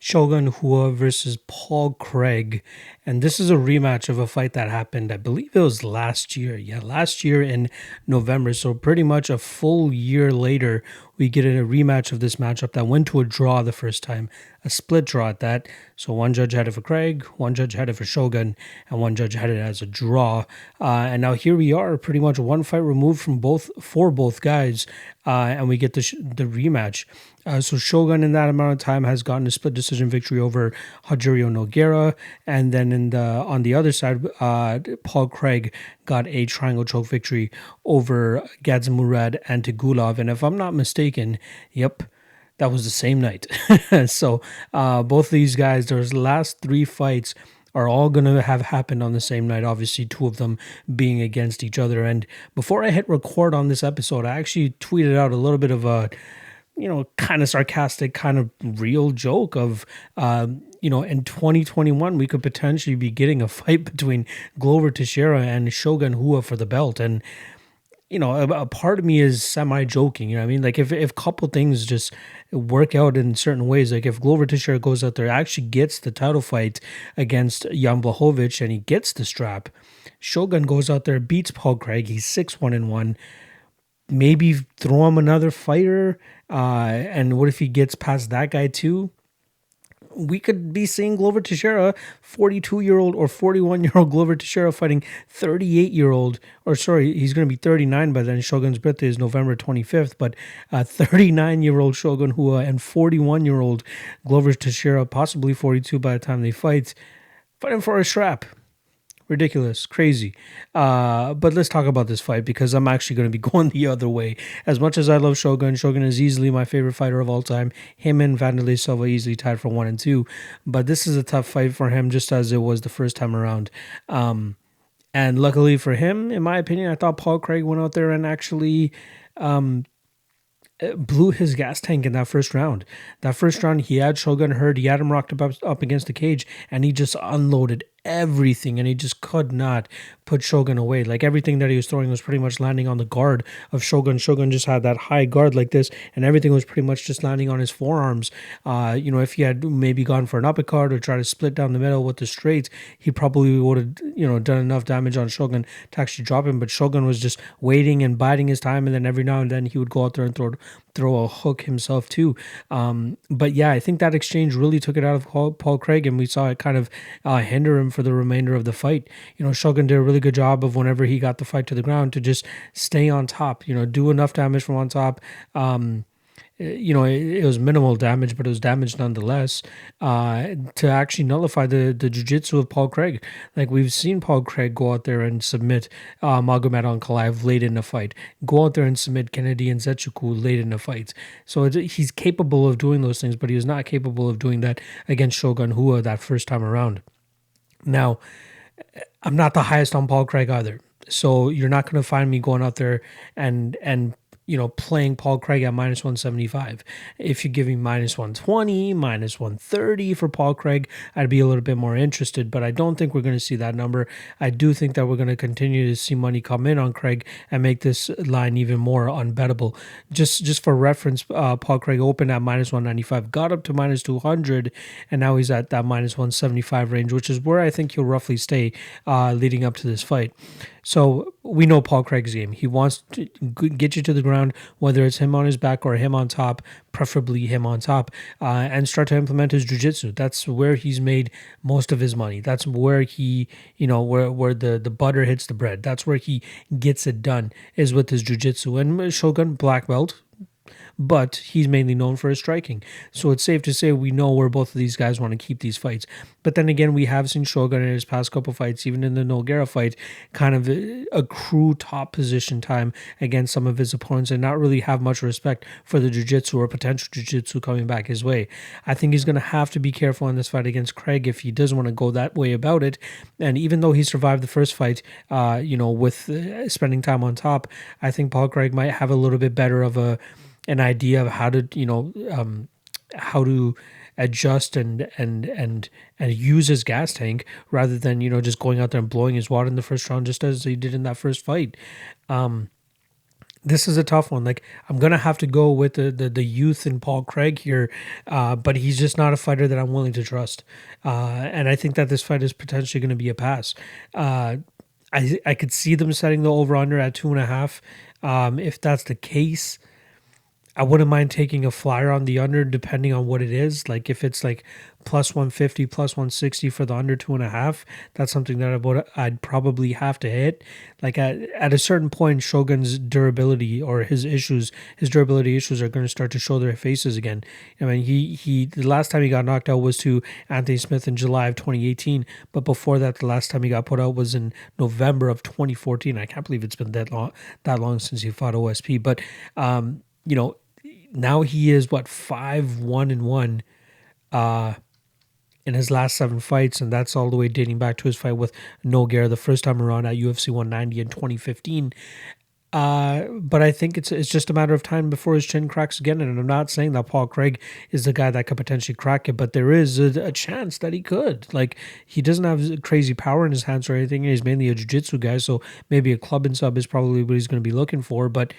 Shogun Rua versus Paul Craig. And this is a rematch of a fight that happened, I believe it was last year. Yeah, last year in November. So pretty much a full year later, we get a rematch of this matchup that went to a draw the first time, a split draw at that. So one judge had it for Craig, one judge had it for Shogun, and one judge had it as a draw. And now here we are, pretty much one fight removed from both guys, and we get the rematch. So Shogun in that amount of time has gotten a split decision victory over Hajiro Nogueira, and then on the other side, Paul Craig got a triangle choke victory over Gadzimurad and Tagulov. And if I'm not mistaken, yep, that was the same night. So both these guys, their last three fights are all going to have happened on the same night, obviously two of them being against each other. And before I hit record on this episode, I actually tweeted out a little bit of a kind of sarcastic, kind of real joke of, in 2021, we could potentially be getting a fight between Glover Teixeira and Shogun Rua for the belt. And, a part of me is semi-joking, you know what I mean? Like, if a couple things just work out in certain ways, like if Glover Teixeira goes out there, actually gets the title fight against Jan Blachowicz and he gets the strap, Shogun goes out there, beats Paul Craig, he's 6-1-1, maybe throw him another fighter. And what if he gets past that guy too? We could be seeing Glover Teixeira, 42-year-old or 41-year-old Glover Teixeira fighting 38-year-old, or sorry, he's going to be 39 by then. Shogun's birthday is November 25th, but 39-year-old Shogun Rua and 41-year-old Glover Teixeira, possibly 42 by the time they fight, fighting for a strap. Ridiculous, crazy. But let's talk about this fight because I'm actually going to be going the other way. As much as I love Shogun, Shogun is easily my favorite fighter of all time. Him and Vanderlei Silva easily tied for 1 and 2. But this is a tough fight for him, just as it was the first time around. And luckily for him, in my opinion, I thought Paul Craig went out there and actually blew his gas tank in that first round. That first round, he had Shogun hurt. He had him rocked up against the cage, and he just unloaded everything, and he just could not put Shogun away. Like, everything that he was throwing was pretty much landing on the guard of Shogun. Shogun just had that high guard like this, and everything was pretty much just landing on his forearms. If he had maybe gone for an uppercut or tried to split down the middle with the straight, he probably would have, done enough damage on Shogun to actually drop him. But Shogun was just waiting and biding his time, and then every now and then he would go out there and throw a hook himself too. But yeah, I think that exchange really took it out of Paul Craig, and we saw it kind of hinder him for the remainder of the fight. Shogun did a really good job of, whenever he got the fight to the ground, to just stay on top, do enough damage from on top. It was minimal damage, but it was damage nonetheless, to actually nullify the jiu-jitsu of Paul Craig. Like, we've seen Paul Craig go out there and submit Magomed Ankalaev late in the fight, go out there and submit Kennedy and Nzechukwu late in the fight. So he's capable of doing those things, but he was not capable of doing that against Shogun Rua that first time around. Now, I'm not the highest on Paul Craig either. So you're not going to find me going out there and playing Paul Craig at minus 175. If you give me minus 120, minus 130 for Paul Craig, I'd be a little bit more interested, but I don't think we're going to see that number. I do think that we're going to continue to see money come in on Craig and make this line even more unbettable. Just for reference, Paul Craig opened at minus 195, got up to minus 200, and now he's at that minus 175 range, which is where I think he'll roughly stay leading up to this fight. So we know Paul Craig's game. He wants to get you to the ground, whether it's him on his back or him on top, preferably him on top, and start to implement his jiu-jitsu. That's where he's made most of his money. That's where he, where the butter hits the bread. That's where he gets it done, is with his jiu-jitsu. And Shogun, black belt, but he's mainly known for his striking. So it's safe to say we know where both of these guys want to keep these fights. But then again, we have seen Shogun in his past couple fights, even in the Nogueira fight, kind of accrue top position time against some of his opponents and not really have much respect for the jiu-jitsu or potential jiu-jitsu coming back his way. I think he's going to have to be careful in this fight against Craig if he doesn't want to go that way about it. And even though he survived the first fight, with spending time on top, I think Paul Craig might have a little bit better of an idea of how to adjust and use his gas tank rather than just going out there and blowing his wad in the first round, just as he did in that first fight. This is a tough one. Like, I'm gonna have to go with the youth in Paul Craig here, but he's just not a fighter that I'm willing to trust. And I think that this fight is potentially going to be a pass. Uh, I could see them setting the over under at 2.5. If that's the case, I wouldn't mind taking a flyer on the under depending on what it is. Like if it's like plus 150, plus 160 for the under 2.5, that's something that I'd probably have to hit. Like at a certain point, Shogun's durability or his durability issues are going to start to show their faces again. I mean, the last time he got knocked out was to Anthony Smith in July of 2018, but before that, the last time he got put out was in November of 2014. I can't believe it's been that long since he fought OSP, but you know, now he is what 5-1-1 in his last 7 fights, and that's all the way dating back to his fight with Nogueira the first time around at UFC 190 in 2015. But I think it's just a matter of time before his chin cracks again. And I'm not saying that Paul Craig is the guy that could potentially crack it, but there is a chance that he could. Like he doesn't have crazy power in his hands or anything. He's mainly a jiu-jitsu guy, so maybe a club and sub is probably what he's going to be looking for. But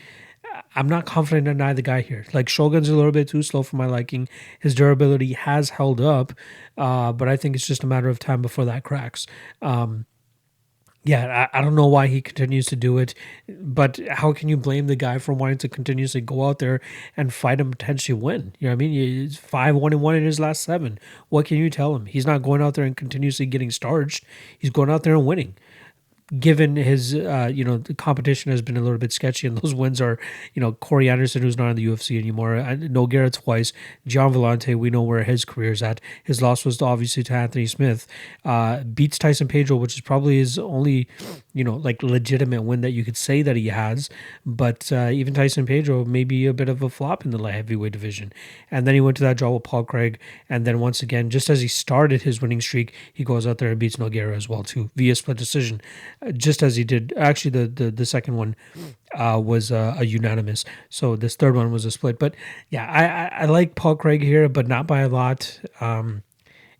I'm not confident in either guy here. Like Shogun's a little bit too slow for my liking. His durability has held up, but I think it's just a matter of time before that cracks. Yeah, I don't know why he continues to do it, but how can you blame the guy for wanting to continuously go out there and fight and potentially win? You know what I mean? He's 5-1-1 in his last 7. What can you tell him? He's not going out there and continuously getting starched. He's going out there and winning. Given his, the competition has been a little bit sketchy, and those wins are, Corey Anderson, who's not in the UFC anymore, Nogueira twice, Gian Vellante, we know where his career's at. His loss was obviously to Anthony Smith, beats Tyson Pedro, which is probably his only, like legitimate win that you could say that he has. But even Tyson Pedro may be a bit of a flop in the light heavyweight division. And then he went to that draw with Paul Craig, and then once again, just as he started his winning streak, he goes out there and beats Nogueira as well too via split decision, just as he did. Actually, the second one was a unanimous. So this third one was a split. But yeah, I like Paul Craig here, but not by a lot.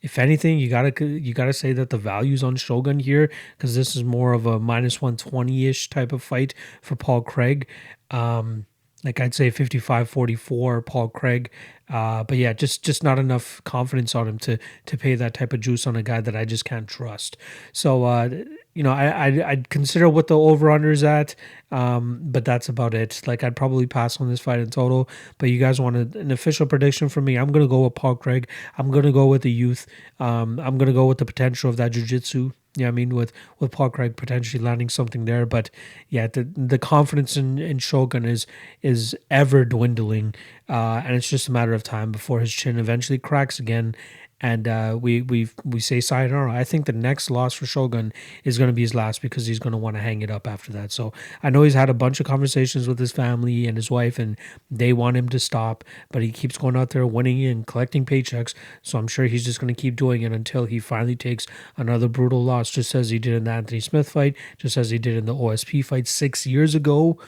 If anything, you gotta say that the value's on Shogun here because this is more of a minus 120-ish type of fight for Paul Craig. Like I'd say 55-44 Paul Craig. But yeah, just not enough confidence on him to pay that type of juice on a guy that I just can't trust. So I'd consider what the over-under's at, but that's about it. Like I'd probably pass on this fight in total. But you guys want an official prediction from me? I'm gonna go with Paul Craig. I'm gonna go with the youth. I'm gonna go with the potential of that jiu-jitsu. Yeah, I mean with Paul Craig potentially landing something there, but yeah, the confidence in Shogun is ever dwindling, and it's just a matter of time before his chin eventually cracks again, and we say sayonara. I think the next loss for Shogun is going to be his last because he's going to want to hang it up after that. So I know he's had a bunch of conversations with his family and his wife, and they want him to stop, but he keeps going out there winning and collecting paychecks. So I'm sure he's just going to keep doing it until he finally takes another brutal loss, just as he did in the Anthony Smith fight, just as he did in the OSP fight 6 years ago.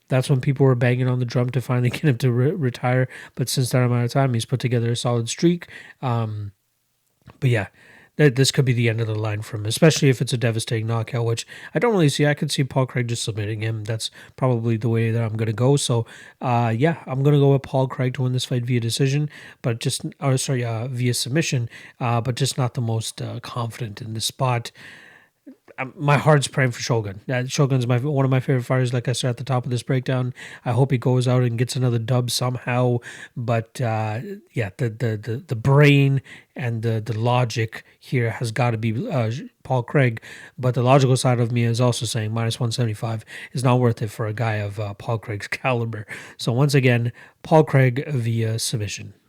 That's when people were banging on the drum to finally get him to retire. But since that amount of time, he's put together a solid streak. But yeah, this could be the end of the line for him, especially if it's a devastating knockout, which I don't really see. I could see Paul Craig just submitting him. That's probably the way that I'm going to go. So, yeah, I'm going to go with Paul Craig to win this fight via decision, but via submission, but just not the most confident in the spot. My heart's praying for Shogun. Shogun's one of my favorite fighters, like I said at the top of this breakdown. I hope he goes out and gets another dub somehow. But yeah, the brain and the logic here has got to be Paul Craig. But the logical side of me is also saying minus 175 is not worth it for a guy of Paul Craig's caliber. So once again, Paul Craig via submission.